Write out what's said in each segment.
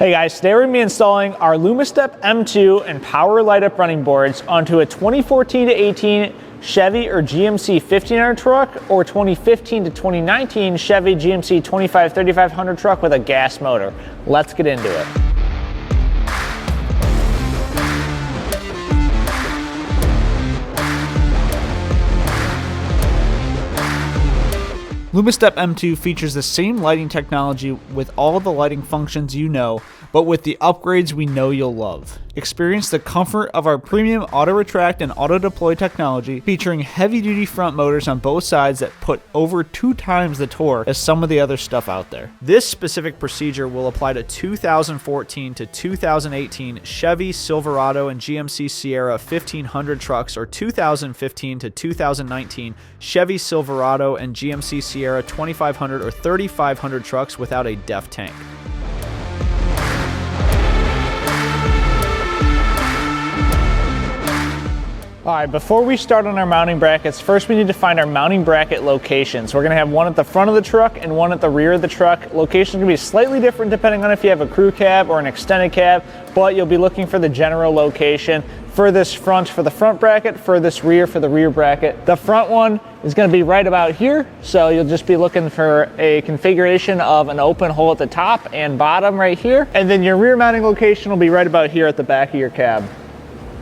Hey guys, today we're going to be installing our Lumastep M2 and power light up running boards onto a 2014 to 18 Chevy or GMC 1500 truck or 2015 to 2019 Chevy GMC 3500 truck with a gas motor. Let's get into it. Lumastep M2 features the same lighting technology with all the lighting functions you know, but with the upgrades we know you'll love. Experience the comfort of our premium auto retract and auto deploy technology, featuring heavy duty front motors on both sides that put over 2 times the torque as some of the other stuff out there. This specific procedure will apply to 2014 to 2018 Chevy Silverado and GMC Sierra 1500 trucks or 2015 to 2019 Chevy Silverado and GMC Sierra 2500 or 3500 trucks without a DEF tank. Alright, before we start on our mounting brackets, first we need to find our mounting bracket locations. We're going to have one at the front of the truck and one at the rear of the truck. Locations can be slightly different depending on if you have a crew cab or an extended cab, but you'll be looking for the general location. Furthest front for the front bracket, furthest rear for the rear bracket. The front one is going to be right about here, so you'll just be looking for a configuration of an open hole at the top and bottom right here. And then your rear mounting location will be right about here at the back of your cab.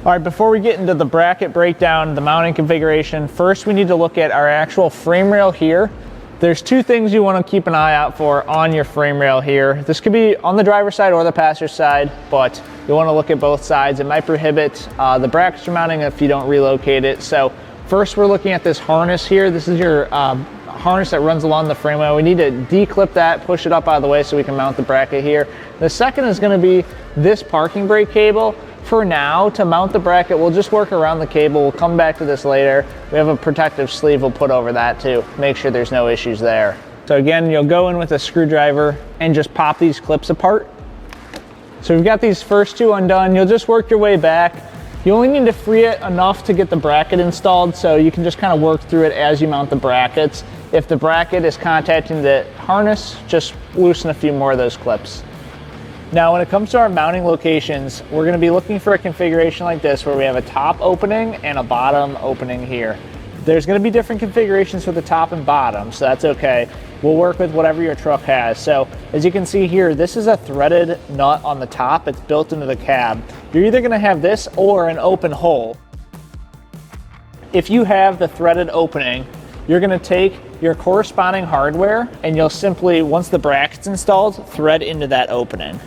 All right, before we get into the bracket breakdown, the mounting configuration, first we need to look at our actual frame rail here. There's 2 things you want to keep an eye out for on your frame rail here. This could be on the driver's side or the passenger side, but you want to look at both sides. It might prohibit the brackets you're mounting if you don't relocate it. So first we're looking at this harness here. This is your harness that runs along the frame rail. We need to declip that, push it up out of the way so we can mount the bracket here. The second is going to be this parking brake cable. For now, to mount the bracket, we'll just work around the cable. We'll come back to this later. We have a protective sleeve we'll put over that too. Make sure there's no issues there. So again, you'll go in with a screwdriver and just pop these clips apart. So we've got these first 2 undone. You'll just work your way back. You only need to free it enough to get the bracket installed, so you can just kind of work through it as you mount the brackets. If the bracket is contacting the harness, just loosen a few more of those clips. Now, when it comes to our mounting locations, we're going to be looking for a configuration like this where we have a top opening and a bottom opening here. There's going to be different configurations for the top and bottom, so that's okay. We'll work with whatever your truck has. So as you can see here, this is a threaded nut on the top. It's built into the cab. You're either going to have this or an open hole. If you have the threaded opening, you're going to take your corresponding hardware and you'll simply, once the bracket's installed, thread into that opening.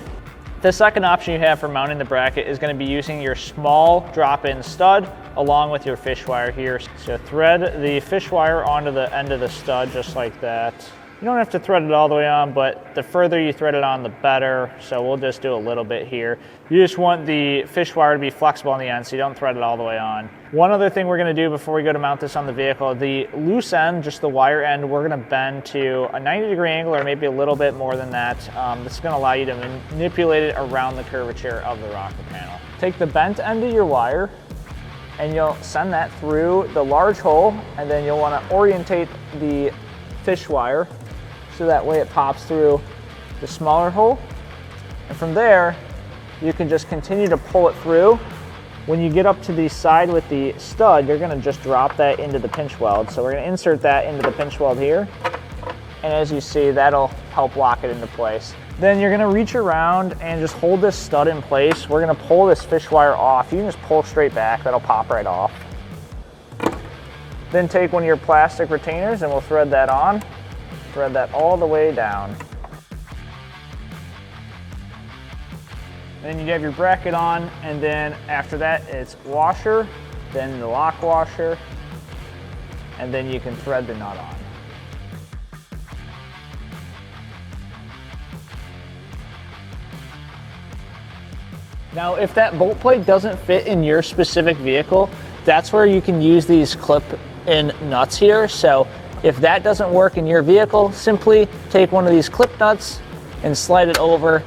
The second option you have for mounting the bracket is going to be using your small drop-in stud along with your fish wire here. So thread the fish wire onto the end of the stud just like that. You don't have to thread it all the way on, but the further you thread it on, the better. So we'll just do a little bit here. You just want the fish wire to be flexible on the end so you don't thread it all the way on. One other thing we're going to do before we go to mount this on the vehicle, the loose end, just the wire end, we're going to bend to a 90-degree angle or maybe a little bit more than that. This is going to allow you to manipulate it around the curvature of the rocker panel. Take the bent end of your wire and you'll send that through the large hole, and then you'll want to orientate the fish wire so that way it pops through the smaller hole. And from there, you can just continue to pull it through. When you get up to the side with the stud, you're gonna just drop that into the pinch weld. So we're gonna insert that into the pinch weld here. And as you see, that'll help lock it into place. Then you're gonna reach around and just hold this stud in place. We're gonna pull this fish wire off. You can just pull straight back, that'll pop right off. Then take one of your plastic retainers and we'll thread that on. Thread that all the way down. Then you have your bracket on, and then after that it's washer, then the lock washer, and then you can thread the nut on. Now, if that bolt plate doesn't fit in your specific vehicle, that's where you can use these clip-in nuts here. So if that doesn't work in your vehicle, simply take one of these clip nuts and slide it over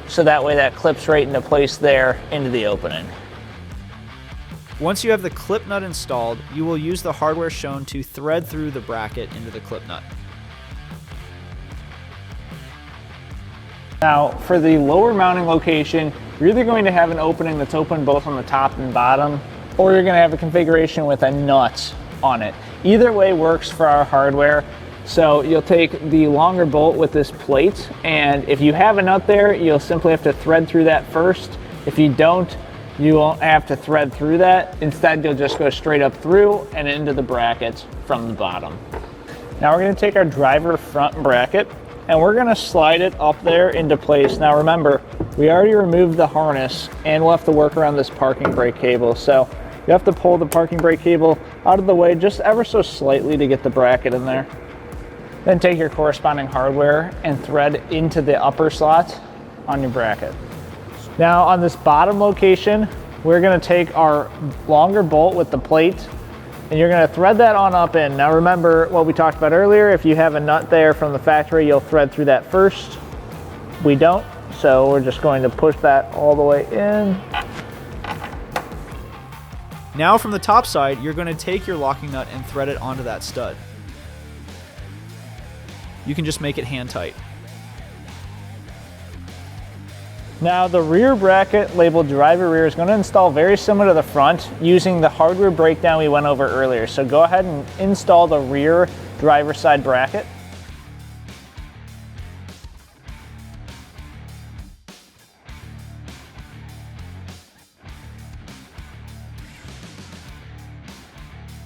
so that way that clips right into place there into the opening. Once you have the clip nut installed, you will use the hardware shown to thread through the bracket into the clip nut. Now, for the lower mounting location, you're either going to have an opening that's open both on the top and bottom, or you're going to have a configuration with a nut on it. Either way works for our hardware. So you'll take the longer bolt with this plate, and if you have a nut there, you'll simply have to thread through that first. If you don't, you won't have to thread through that. Instead, you'll just go straight up through and into the bracket from the bottom. Now we're going to take our driver front bracket and we're going to slide it up there into place. Now remember, we already removed the harness and we'll have to work around this parking brake cable. So you have to pull the parking brake cable out of the way just ever so slightly to get the bracket in there. Then take your corresponding hardware and thread into the upper slot on your bracket. Now on this bottom location, we're going to take our longer bolt with the plate and you're going to thread that on up in. Now remember what we talked about earlier, if you have a nut there from the factory, you'll thread through that first. We don't, so we're just going to push that all the way in. Now from the top side, you're going to take your locking nut and thread it onto that stud. You can just make it hand tight. Now the rear bracket labeled driver rear is going to install very similar to the front using the hardware breakdown we went over earlier. So go ahead and install the rear driver side bracket.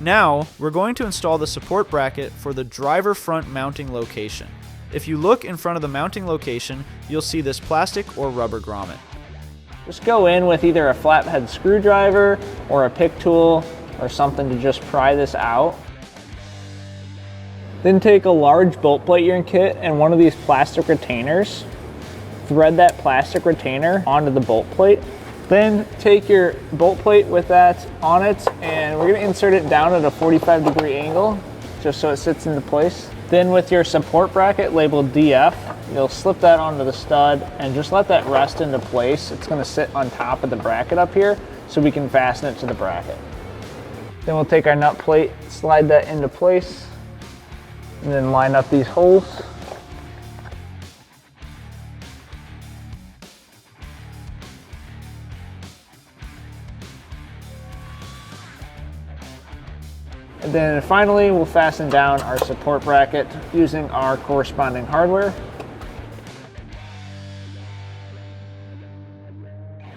Now, we're going to install the support bracket for the driver front mounting location. If you look in front of the mounting location, you'll see this plastic or rubber grommet. Just go in with either a flathead screwdriver or a pick tool or something to just pry this out. Then take a large bolt plate you're in kit and one of these plastic retainers. Thread that plastic retainer onto the bolt plate. Then take your bolt plate with that on it and we're going to insert it down at a 45-degree angle just so it sits into place. Then with your support bracket labeled DF, you'll slip that onto the stud and just let that rest into place. It's going to sit on top of the bracket up here so we can fasten it to the bracket. Then we'll take our nut plate, slide that into place, and then line up these holes. And then finally, we'll fasten down our support bracket using our corresponding hardware.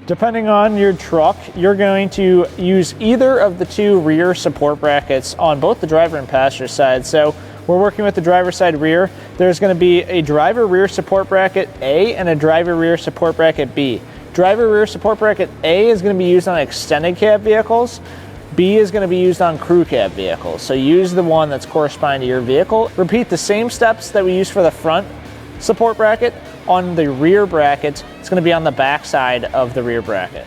Depending on your truck, you're going to use either of the two rear support brackets on both the driver and passenger side. So we're working with the driver side rear. There's going to be a driver rear support bracket A and a driver rear support bracket B. Driver rear support bracket A is going to be used on extended cab vehicles. B is going to be used on crew cab vehicles. So use the one that's corresponding to your vehicle. Repeat the same steps that we used for the front support bracket on the rear bracket. It's going to be on the back side of the rear bracket.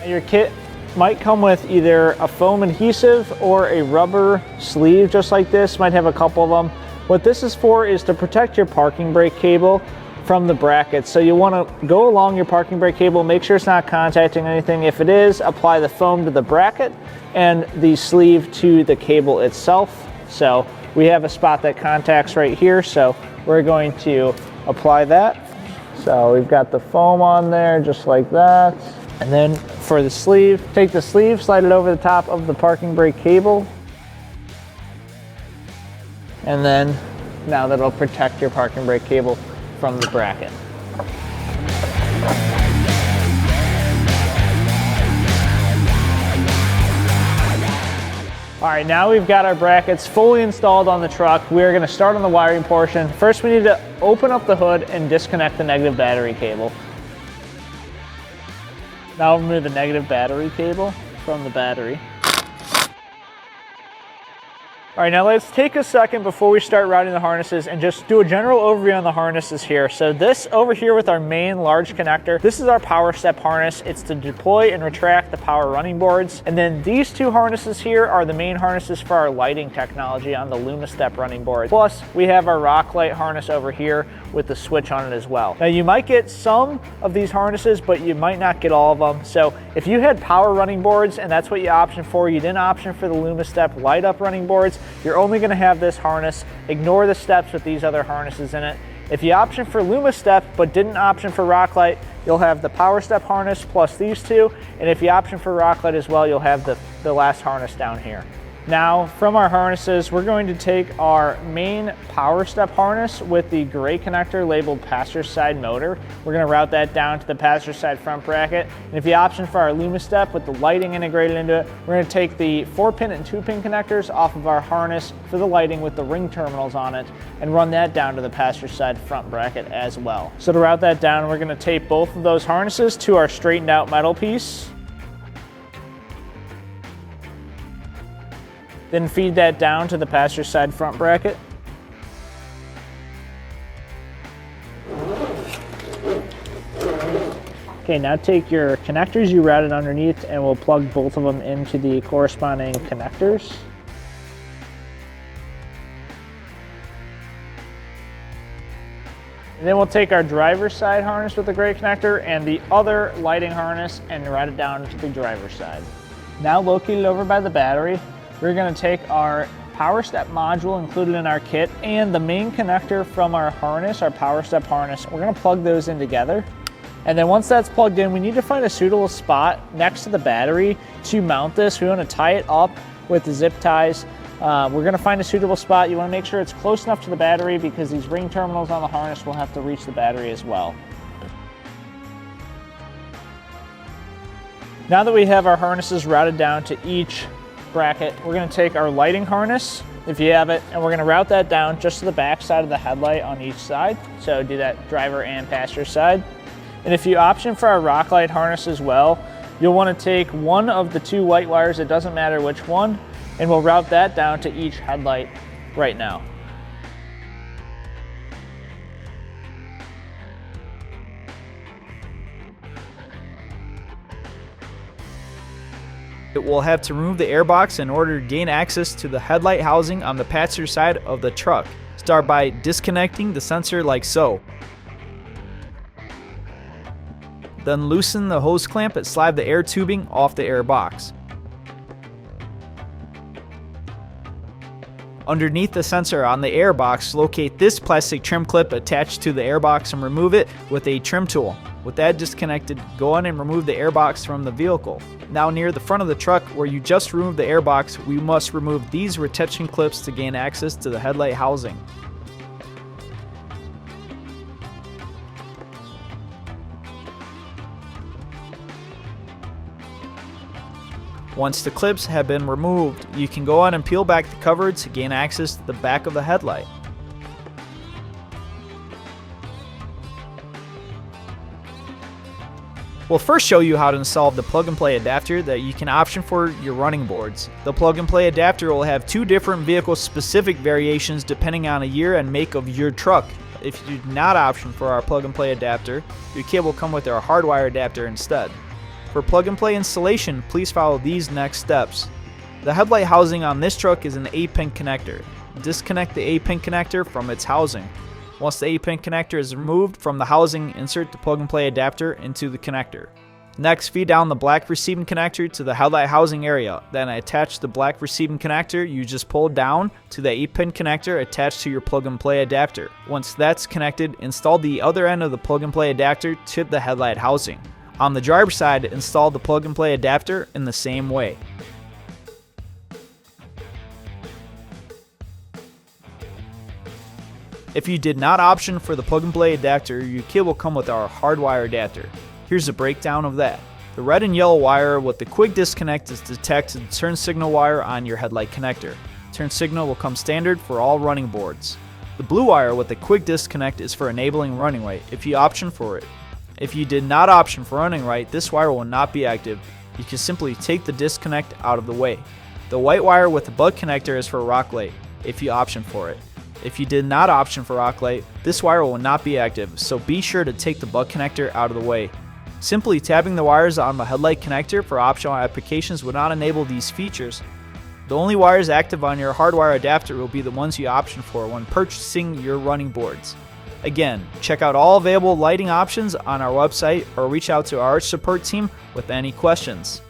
Your kit might come with either a foam adhesive or a rubber sleeve just like this. Might have a couple of them. What this is for is to protect your parking brake cable from the bracket. So you want to go along your parking brake cable, make sure it's not contacting anything. If it is, apply the foam to the bracket and the sleeve to the cable itself. So we have a spot that contacts right here, so we're going to apply that. So we've got the foam on there just like that. And then for the sleeve, take the sleeve, slide it over the top of the parking brake cable. And then now that'll protect your parking brake cable from the bracket. All right, now we've got our brackets fully installed on the truck. We're going to start on the wiring portion. First, we need to open up the hood and disconnect the negative battery cable. Now remove the negative battery cable from the battery. All right, now let's take a second before we start routing the harnesses and just do a general overview on the harnesses here. So this over here with our main large connector, this is our power step harness. It's to deploy and retract the power running boards. And then these two harnesses here are the main harnesses for our lighting technology on the Lumastep running board. Plus, we have our rock light harness over here, with the switch on it as well. Now you might get some of these harnesses, but you might not get all of them. So if you had power running boards and that's what you option for, you didn't option for the Lumastep light up running boards, you're only gonna have this harness. Ignore the steps with these other harnesses in it. If you option for Lumastep but didn't option for Rocklight, you'll have the Power Step harness plus these two, and if you option for Rocklight as well, you'll have the last harness down here. Now, from our harnesses, we're going to take our main Power Step harness with the gray connector labeled passenger side motor. We're going to route that down to the passenger side front bracket. And if you option for our Lumastep with the lighting integrated into it, we're going to take the 4-pin and 2-pin connectors off of our harness for the lighting with the ring terminals on it and run that down to the passenger side front bracket as well. So to route that down, we're going to tape both of those harnesses to our straightened out metal piece. Then feed that down to the passenger side front bracket. Okay, now take your connectors you routed underneath and we'll plug both of them into the corresponding connectors. And then we'll take our driver's side harness with the gray connector and the other lighting harness and route it down to the driver's side. Now located over by the battery, we're going to take our Power Step module included in our kit and the main connector from our harness, our Power Step harness. We're going to plug those in together. And then once that's plugged in, we need to find a suitable spot next to the battery to mount this. We want to tie it up with the zip ties. We're going to find a suitable spot. You want to make sure it's close enough to the battery because these ring terminals on the harness will have to reach the battery as well. Now that we have our harnesses routed down to each bracket, we're going to take our lighting harness, if you have it, and we're going to route that down just to the back side of the headlight on each side. So do that driver and passenger side. And if you option for our Rocklight harness as well, you'll want to take one of the two white wires, it doesn't matter which one, and we'll route that down to each headlight right now. It will have to remove the airbox in order to gain access to the headlight housing on the passenger side of the truck. Start by disconnecting the sensor like so. Then loosen the hose clamp and slide the air tubing off the airbox. Underneath the sensor on the airbox, locate this plastic trim clip attached to the airbox and remove it with a trim tool. With that disconnected, go on and remove the airbox from the vehicle. Now near the front of the truck where you just removed the airbox, we must remove these retention clips to gain access to the headlight housing. Once the clips have been removed, you can go on and peel back the cover to gain access to the back of the headlight. We'll first show you how to install the plug-and-play adapter that you can option for your running boards. The plug-and-play adapter will have two different vehicle-specific variations depending on a year and make of your truck. If you do not option for our plug-and-play adapter, your kit will come with our Hardwire adapter instead. For plug-and-play installation, please follow these next steps. The headlight housing on this truck is an 8-pin connector. Disconnect the 8-pin connector from its housing. Once the 8-pin connector is removed from the housing, insert the plug-and-play adapter into the connector. Next, feed down the black receiving connector to the headlight housing area. Then attach the black receiving connector you just pulled down to the 8-pin connector attached to your plug-and-play adapter. Once that's connected, install the other end of the plug-and-play adapter to the headlight housing. On the driver's side, install the plug-and-play adapter in the same way. If you did not option for the plug-and-play adapter, your kit will come with our Hardwire adapter. Here's a breakdown of that. The red and yellow wire with the quick disconnect is to detect the turn signal wire on your headlight connector. Turn signal will come standard for all running boards. The blue wire with the quick disconnect is for enabling running right if you option for it. If you did not option for running right, this wire will not be active. You can simply take the disconnect out of the way. The white wire with the bug connector is for Rocklight if you option for it. If you did not option for Rocklight, this wire will not be active, so be sure to take the bug connector out of the way. Simply tabbing the wires on the headlight connector for optional applications will not enable these features. The only wires active on your Hardwire adapter will be the ones you option for when purchasing your running boards. Again, check out all available lighting options on our website or reach out to our support team with any questions.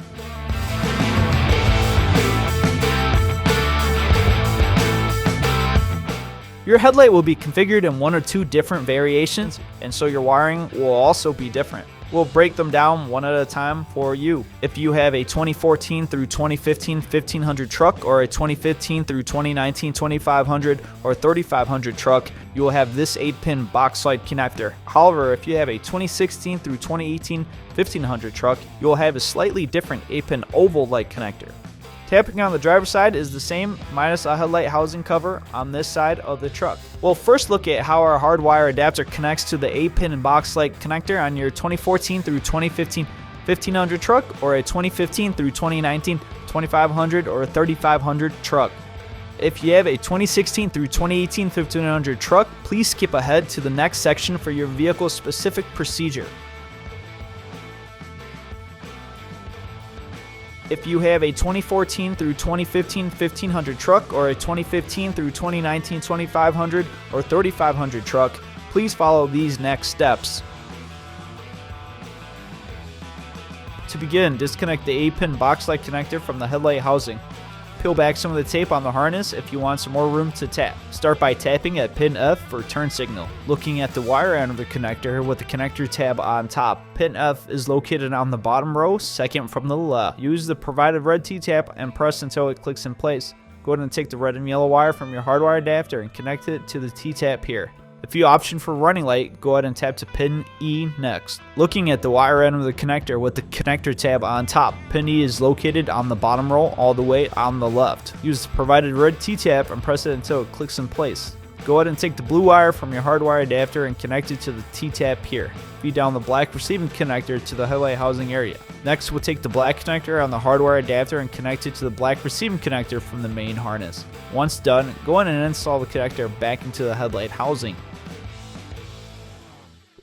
Your headlight will be configured in 1 or 2 different variations, and so your wiring will also be different. We'll break them down one at a time for you. If you have a 2014 through 2015 1500 truck or a 2015 through 2019 2500 or 3500 truck, you will have this 8-pin box light connector. However, if you have a 2016 through 2018 1500 truck, you will have a slightly different 8-pin oval light connector. Tapping on the driver's side is the same, minus a headlight housing cover on this side of the truck. We'll first look at how our Hardwire adapter connects to the 8-pin and box light connector on your 2014 through 2015 1500 truck or a 2015 through 2019 2500 or 3500 truck. If you have a 2016 through 2018 1500 truck, please skip ahead to the next section for your vehicle's specific procedure. If you have a 2014 through 2015 1500 truck or a 2015 through 2019 2500 or 3500 truck, please follow these next steps. To begin, disconnect the 8-pin box light connector from the headlight housing. Peel back some of the tape on the harness if you want some more room to tap. Start by tapping at pin F for turn signal. Looking at the wire end of the connector with the connector tab on top. Pin F is located on the bottom row, second from the left. Use the provided red T-tap and press until it clicks in place. Go ahead and take the red and yellow wire from your Hardwire adapter and connect it to the T-tap here. If you option for running light, go ahead and tap to pin E next. Looking at the wire end of the connector with the connector tab on top, pin E is located on the bottom row all the way on the left. Use the provided red T-tap and press it until it clicks in place. Go ahead and take the blue wire from your Hardwire adapter and connect it to the T-tap here. Feed down the black receiving connector to the headlight housing area. Next, we'll take the black connector on the Hardwire adapter and connect it to the black receiving connector from the main harness. Once done, go ahead and install the connector back into the headlight housing.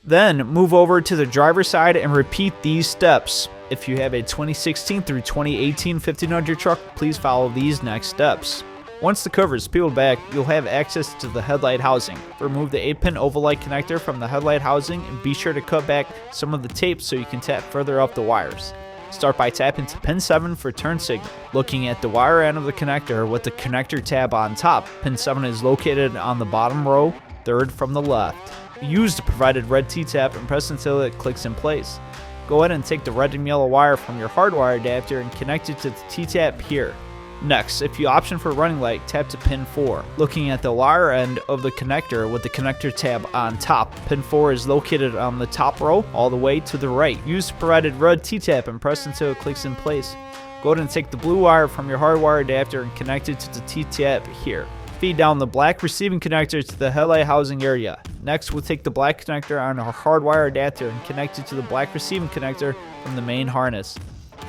Then move over to the driver's side and repeat these steps. If you have a 2016 through 2018 1500 truck, please follow these next steps. Once the cover is peeled back, you'll have access to the headlight housing. Remove the 8-pin oval light connector from the headlight housing and be sure to cut back some of the tape so you can tap further up the wires. Start by tapping to pin 7 for turn signal. Looking at the wire end of the connector with the connector tab on top, pin 7 is located on the bottom row, third from the left. Use the provided red T-tap and press until it clicks in place. Go ahead and take the red and yellow wire from your Hardwire adapter and connect it to the T-tap here. Next, if you option for running light, tap to pin 4. Looking at the wire end of the connector with the connector tab on top, pin 4 is located on the top row all the way to the right. Use the provided red T-tap and press until it clicks in place. Go ahead and take the blue wire from your Hardwire adapter and connect it to the T-tap here. Feed down the black receiving connector to the headlight housing area. Next, we'll take the black connector on our Hardwire adapter and connect it to the black receiving connector from the main harness.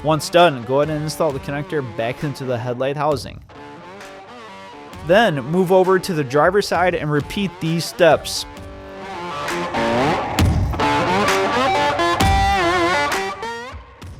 Once done, go ahead and install the connector back into the headlight housing. Then, move over to the driver's side and repeat these steps.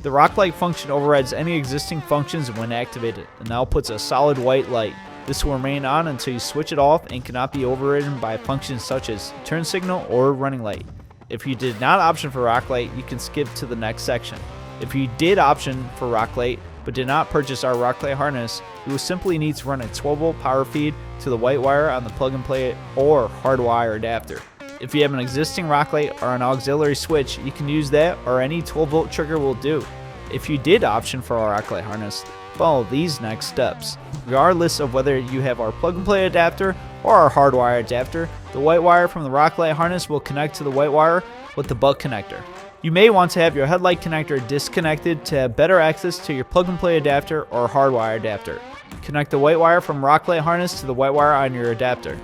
The rock light function overrides any existing functions when activated and now puts a solid white light. This will remain on until you switch it off and cannot be overridden by functions such as turn signal or running light. If you did not option for rock light, you can skip to the next section. If you did option for rock light but did not purchase our rock light harness, you will simply need to run a 12-volt power feed to the white wire on the plug and play or Hardwire adapter. If you have an existing rock light or an auxiliary switch, you can use that or any 12-volt trigger will do. If you did option for our rock light harness, follow these next steps. Regardless of whether you have our plug and play adapter or our Hardwire adapter, the white wire from the rock light harness will connect to the white wire with the butt connector. You may want to have your headlight connector disconnected to have better access to your plug and play adapter or Hardwire adapter. Connect the white wire from rock light harness to the white wire on your adapter.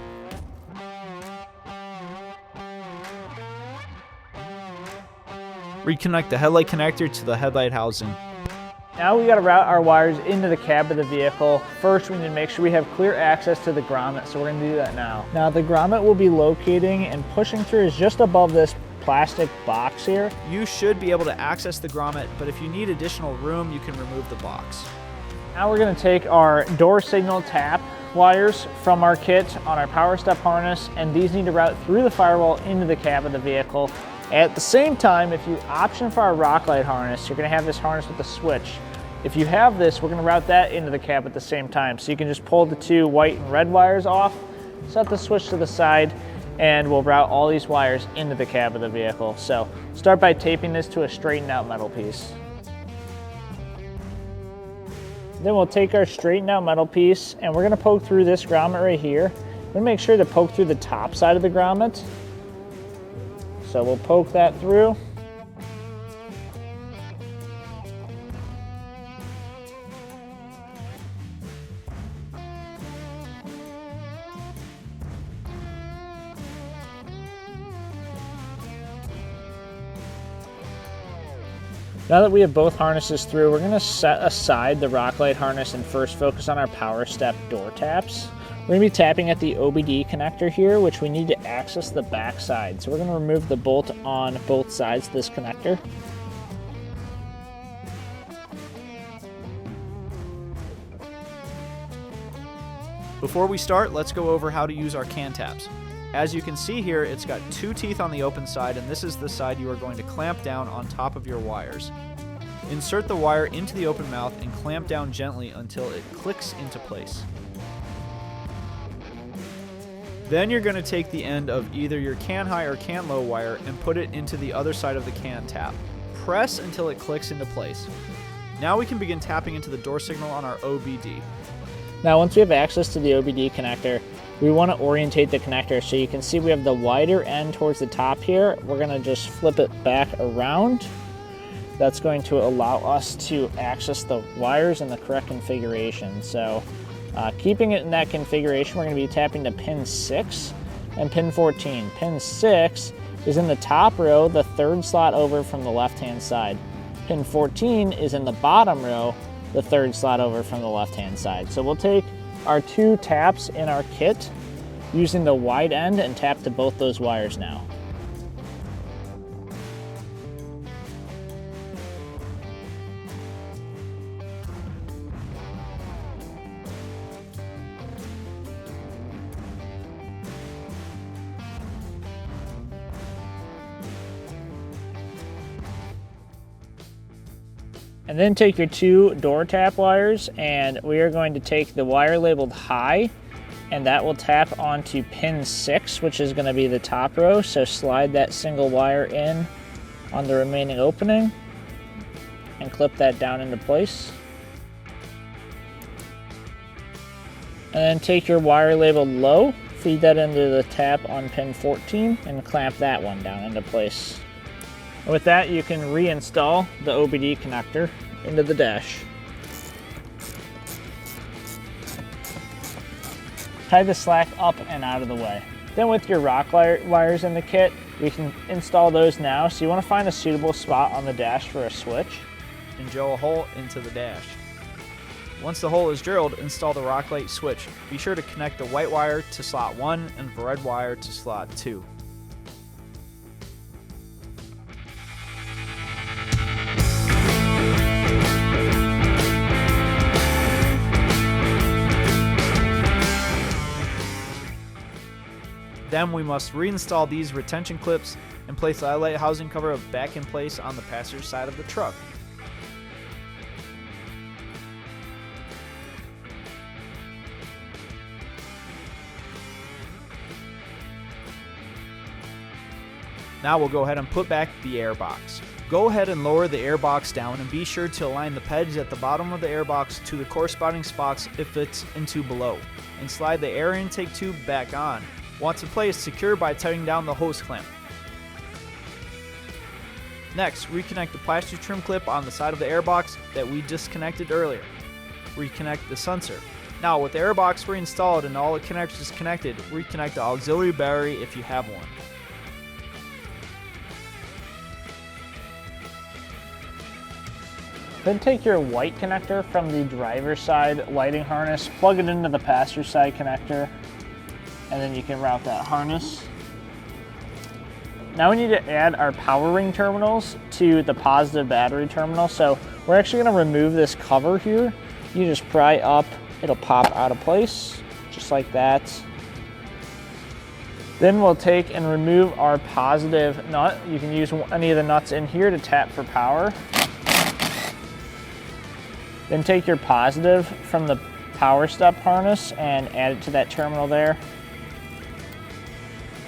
Reconnect the headlight connector to the headlight housing. Now we got to route our wires into the cab of the vehicle. First, we need to make sure we have clear access to the grommet, so we're going to do that now. Now the grommet we'll be locating and pushing through is just above this plastic box here. You should be able to access the grommet, but if you need additional room, you can remove the box. Now we're going to take our door signal tap, wires from our kit on our power step harness, and these need to route through the firewall into the cab of the vehicle. At the same time, if you option for our Rocklight harness, you're gonna have this harness with a switch. If you have this, we're gonna route that into the cab at the same time. So you can just pull the two white and red wires off, set the switch to the side, and we'll route all these wires into the cab of the vehicle. So start by taping this to a straightened out metal piece. Then we'll take our straightened out metal piece and we're gonna poke through this grommet right here. We're gonna make sure to poke through the top side of the grommet. So we'll poke that through. Now that we have both harnesses through, we're gonna set aside the Rocklight harness and first focus on our power step door taps. We're gonna be tapping at the OBD connector here, which we need to access the back side. So we're gonna remove the bolt on both sides of this connector. Before we start, let's go over how to use our can taps. As you can see here, it's got two teeth on the open side, and this is the side you are going to clamp down on top of your wires. Insert the wire into the open mouth and clamp down gently until it clicks into place. Then you're going to take the end of either your can high or can low wire and put it into the other side of the can tap. Press until it clicks into place. Now we can begin tapping into the door signal on our OBD. Now once we have access to the OBD connector, we want to orientate the connector. So you can see we have the wider end towards the top here. We're going to just flip it back around. That's going to allow us to access the wires in the correct configuration. So keeping it in that configuration, we're going to be tapping to pin 6 and pin 14. Pin 6 is in the top row, the third slot over from the left-hand side. Pin 14 is in the bottom row, the third slot over from the left-hand side. So we'll take our two taps in our kit using the wide end and tap to both those wires now. And then take your two door tap wires, and we are going to take the wire labeled high, and that will tap onto pin 6, which is going to be the top row. So slide that single wire in on the remaining opening and clip that down into place. And then take your wire labeled low, feed that into the tap on pin 14 and clamp that one down into place. With that, you can reinstall the OBD connector into the dash. Tie the slack up and out of the way. Then with your Rocklight wires in the kit, we can install those now. So you want to find a suitable spot on the dash for a switch. And drill a hole into the dash. Once the hole is drilled, install the Rocklight switch. Be sure to connect the white wire to slot 1 and the red wire to slot 2. Then we must reinstall these retention clips and place the headlight housing cover back in place on the passenger side of the truck. Now we'll go ahead and put back the airbox. Go ahead and lower the airbox down and be sure to align the pegs at the bottom of the airbox to the corresponding spots it fits into below, and slide the air intake tube back on. Once in place, secure by tightening down the hose clamp. Next, reconnect the plastic trim clip on the side of the airbox that we disconnected earlier. Reconnect the sensor. Now with the airbox reinstalled and all the connectors connected, reconnect the auxiliary battery if you have one. Then take your white connector from the driver's side lighting harness, plug it into the passenger side connector, and then you can route that harness. Now we need to add our power ring terminals to the positive battery terminal. So we're actually going to remove this cover here. You just pry up, it'll pop out of place. just like that. Then we'll take and remove our positive nut. You can use any of the nuts in here to tap for power. Then take your positive from the power step harness and add it to that terminal there.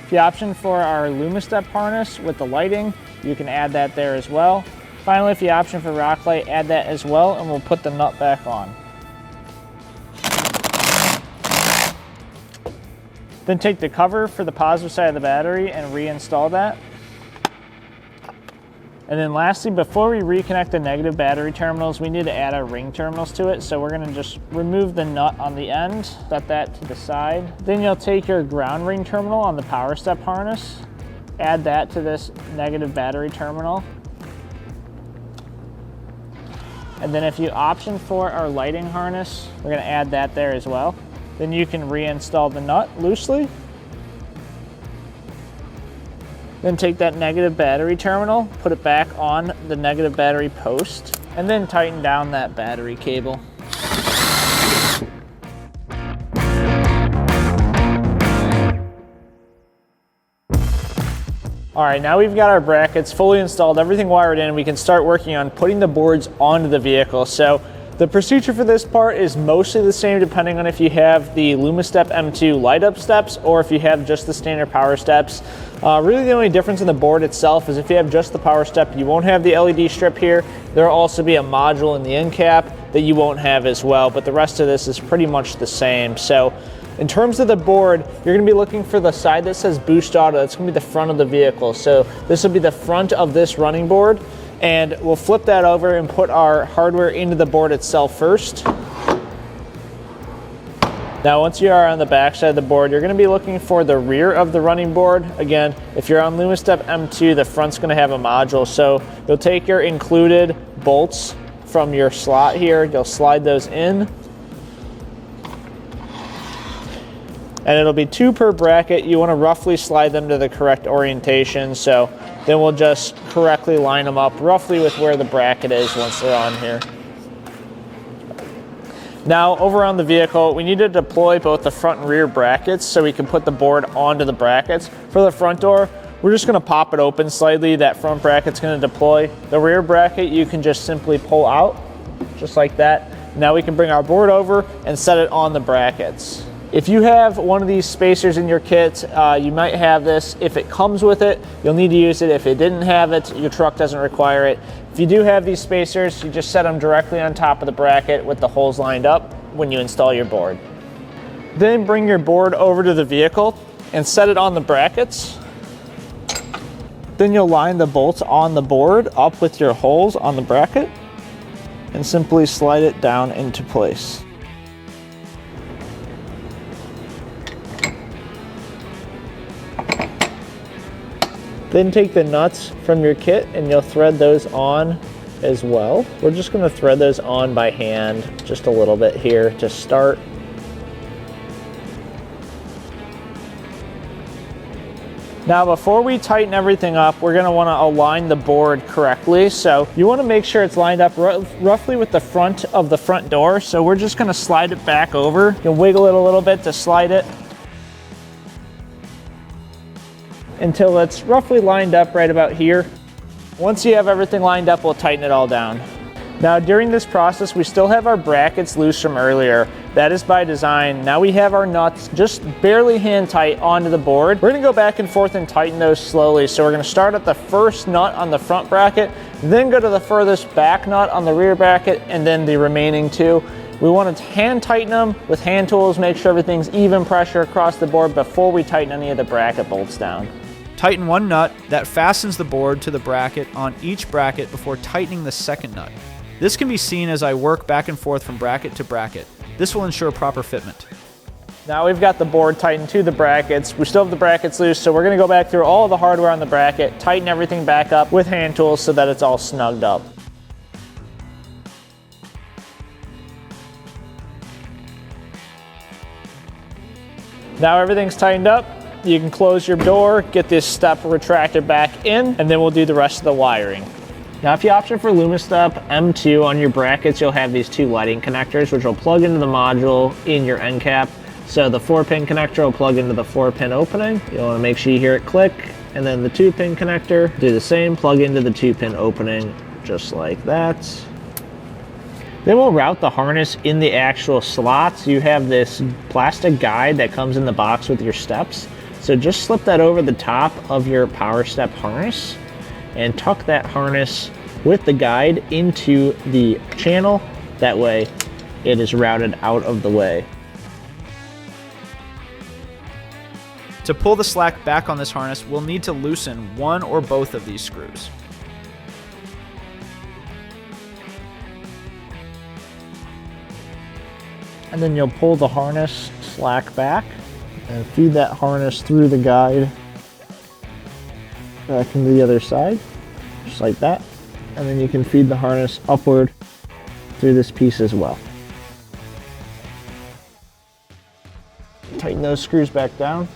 If you option for our Lumastep harness with the lighting, you can add that there as well. Finally, if you option for rock light, add that as well, and we'll put the nut back on. Then take the cover for the positive side of the battery and reinstall that. And then lastly, before we reconnect the negative battery terminals, we need to add our ring terminals to it. So we're gonna just remove the nut on the end, set that to the side. Then you'll take your ground ring terminal on the power step harness, add that to this negative battery terminal. And then if you option for our lighting harness, we're gonna add that there as well. Then you can reinstall the nut loosely. Then take that negative battery terminal, put it back on the negative battery post, and then tighten down that battery cable. All right, now we've got our brackets fully installed, everything wired in, we can start working on putting the boards onto the vehicle. So the procedure for this part is mostly the same depending on if you have the Lumastep M2 light up steps or if you have just the standard power steps. Really the only difference in the board itself is if you have just the power step, you won't have the LED strip here. There will also be a module in the end cap that you won't have as well, but the rest of this is pretty much the same. So in terms of the board, you're gonna be looking for the side that says Boost Auto. That's gonna be the front of the vehicle. So this will be the front of this running board, and we'll flip that over and put our hardware into the board itself first. Now once you are on the back side of the board, you're going to be looking for the rear of the running board. Again, if you're on Lumastep M2, the front's going to have a module. So you'll take your included bolts from your slot here, you'll slide those in. And it'll be 2 per bracket. You want to roughly slide them to the correct orientation. So then we'll just correctly line them up roughly with where the bracket is once they're on here. Now over on the vehicle, we need to deploy both the front and rear brackets so we can put the board onto the brackets. For the front door, we're just gonna pop it open slightly. That front bracket's gonna deploy. The rear bracket, you can just simply pull out, just like that. Now we can bring our board over and set it on the brackets. If you have one of these spacers in your kit, you might have this. If it comes with it, you'll need to use it. If it didn't have it, your truck doesn't require it. If you do have these spacers, you just set them directly on top of the bracket with the holes lined up when you install your board. Then bring your board over to the vehicle and set it on the brackets. Then you'll line the bolts on the board up with your holes on the bracket and simply slide it down into place. Then take the nuts from your kit and you'll thread those on as well. We're just going to thread those on by hand just a little bit here to start. Now before we tighten everything up, we're going to want to align the board correctly. So you want to make sure it's lined up roughly with the front of the front door. So we're just going to slide it back over. You'll wiggle it a little bit to slide it until it's roughly lined up right about here. Once you have everything lined up, we'll tighten it all down. Now during this process, we still have our brackets loose from earlier. That is by design. Now we have our nuts just barely hand tight onto the board. We're gonna go back and forth and tighten those slowly. So we're gonna start at the first nut on the front bracket, then go to the furthest back nut on the rear bracket, and then the remaining 2. We want to hand tighten them with hand tools, make sure everything's even pressure across the board before we tighten any of the bracket bolts down. Tighten one nut that fastens the board to the bracket on each bracket before tightening the second nut. This can be seen as I work back and forth from bracket to bracket. This will ensure proper fitment. Now we've got the board tightened to the brackets. We still have the brackets loose, so we're going to go back through all the hardware on the bracket, tighten everything back up with hand tools so that it's all snugged up. Now everything's tightened up. You can close your door, get this step retractor back in, and then we'll do the rest of the wiring. Now if you option for Lumastep M2 on your brackets, you'll have these 2 lighting connectors which will plug into the module in your end cap. So the 4-pin connector will plug into the 4-pin opening. You'll want to make sure you hear it click, and then the 2-pin connector, do the same, plug into the 2-pin opening, just like that. Then we'll route the harness in the actual slots. You have this plastic guide that comes in the box with your steps. So just slip that over the top of your power step harness and tuck that harness with the guide into the channel. That way it is routed out of the way. To pull the slack back on this harness, we'll need to loosen one or both of these screws. And then you'll pull the harness slack back and feed that harness through the guide back into the other side, just like that. And then you can feed the harness upward through this piece as well. Tighten those screws back down.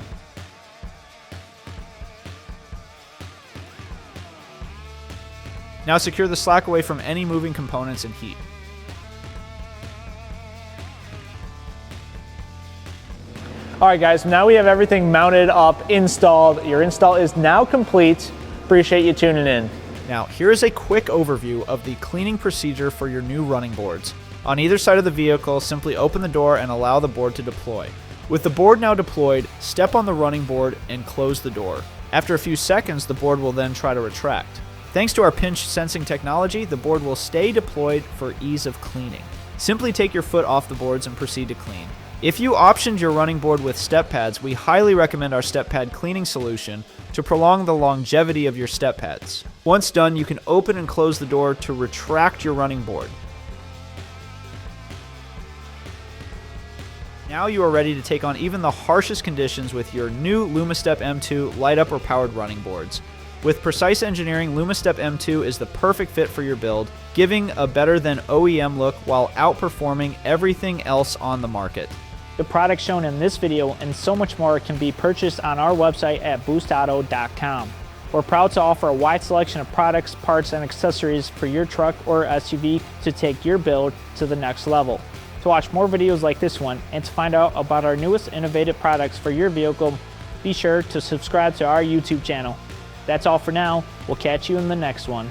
Now secure the slack away from any moving components and heat. All right guys, now we have everything mounted up, installed. Your install is now complete. Appreciate you tuning in. Now, here is a quick overview of the cleaning procedure for your new running boards. On either side of the vehicle, simply open the door and allow the board to deploy. With the board now deployed, step on the running board and close the door. After a few seconds, the board will then try to retract. Thanks to our pinch sensing technology, the board will stay deployed for ease of cleaning. Simply take your foot off the boards and proceed to clean. If you optioned your running board with step pads, we highly recommend our step pad cleaning solution to prolong the longevity of your step pads. Once done, you can open and close the door to retract your running board. Now you are ready to take on even the harshest conditions with your new Lumastep M2 light-up or powered running boards. With precise engineering, Lumastep M2 is the perfect fit for your build, giving a better than OEM look while outperforming everything else on the market. The products shown in this video and so much more can be purchased on our website at boostauto.com. We're proud to offer a wide selection of products, parts, and accessories for your truck or SUV to take your build to the next level. To watch more videos like this one and to find out about our newest innovative products for your vehicle, be sure to subscribe to our YouTube channel. That's all for now. We'll catch you in the next one.